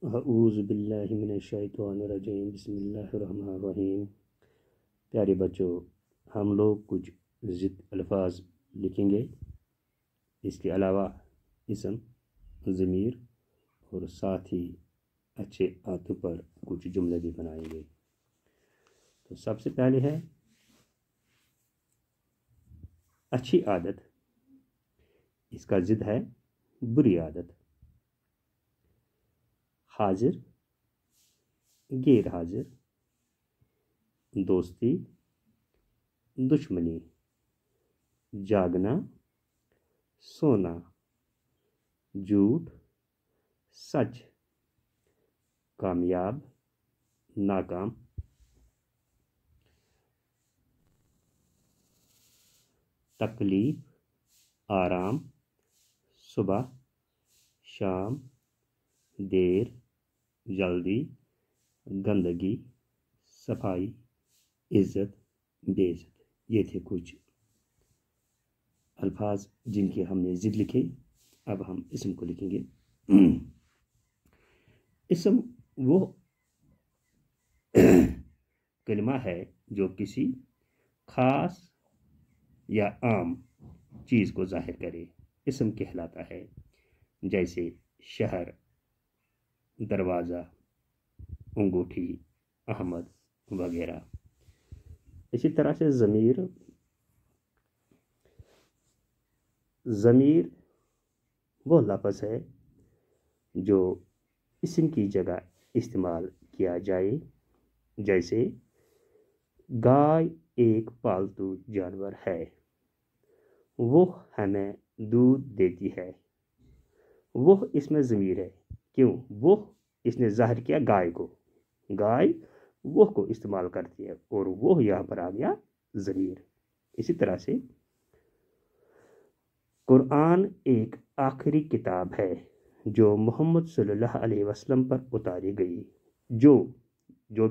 اعوذ باللہ من الشیطان الرجیم، بسم اللہ الرحمن الرحیم۔ پیارے بچوں، ہم لوگ کچھ ضد الفاظ لکھیں گے، اس کے علاوہ اسم، ضمیر اور ساتھ ہی اچھے عادتوں پر کچھ جملے بھی بنائیں گے۔ تو سب سے پہلے ہے اچھی عادت، اس کا ضد ہے بری عادت۔ حاضر، غیر حاضر، دوستی، دشمنی، جاگنا، سونا، جھوٹ، سچ، کامیاب، ناکام۔ تکلیف، آرام، صبح، شام، دیر، جلدی، گندگی، صفائی، عزت، بے عزت۔ یہ تھے کچھ الفاظ جن کے ہم نے ضد لکھے۔ اب ہم اسم کو لکھیں گے۔ اسم وہ کلمہ ہے جو کسی خاص یا عام چیز کو ظاہر کرے، اسم کہلاتا ہے، جیسے شہر، دروازہ، انگوٹھی، احمد وغیرہ۔ اسی طرح سے ضمیر وہ لفظ ہے جو اسم کی جگہ استعمال کیا جائے، جیسے گائے ایک پالتو جانور ہے، وہ ہمیں دودھ دیتی ہے۔ وہ اس میں ضمیر ہے، کیوں؟ وہ اس نے ظاہر کیا گائے کو، گائے وہ کو استعمال کرتی ہے اور وہ یہاں پر آ گیا ضمیر۔ اسی طرح سے قرآن ایک آخری کتاب ہے جو محمد صلی اللہ علیہ وسلم پر اتاری گئی۔ جو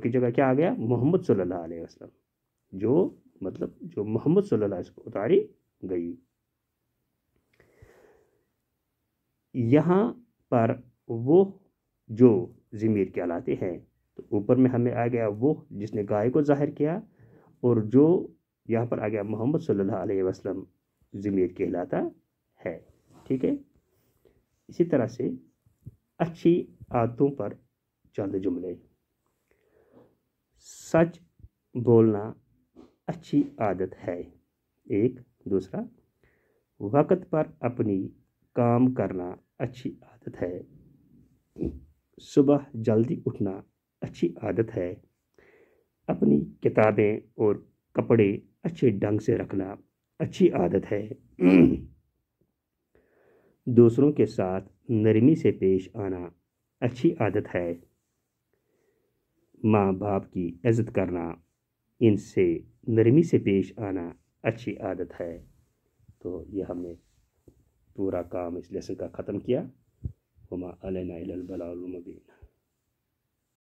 کی جگہ کیا آ گیا؟ محمد صلی اللہ علیہ وسلم، جو محمد صلی اللہ علیہ وسلم اتاری گئی۔ یہاں پر وہ جو ضمیر کہلاتے ہیں، تو اوپر میں ہمیں آ گیا وہ جس نے گائے کو ظاہر کیا، اور جو یہاں پر آ گیا محمد صلی اللہ علیہ وسلم ضمیر کہلاتا ہے۔ ٹھیک ہے، اسی طرح سے اچھی عادتوں پر چند جملے۔ سچ بولنا اچھی عادت ہے، ایک۔ دوسرا، وقت پر اپنی کام کرنا اچھی عادت ہے۔ صبح جلدی اٹھنا اچھی عادت ہے۔ اپنی کتابیں اور کپڑے اچھے ڈھنگ سے رکھنا اچھی عادت ہے۔ دوسروں کے ساتھ نرمی سے پیش آنا اچھی عادت ہے۔ ماں باپ کی عزت کرنا، ان سے نرمی سے پیش آنا اچھی عادت ہے۔ تو یہ ہم نے پورا کام اس لیسن کا ختم کیا۔ وما علینا الا البلاغ المبین۔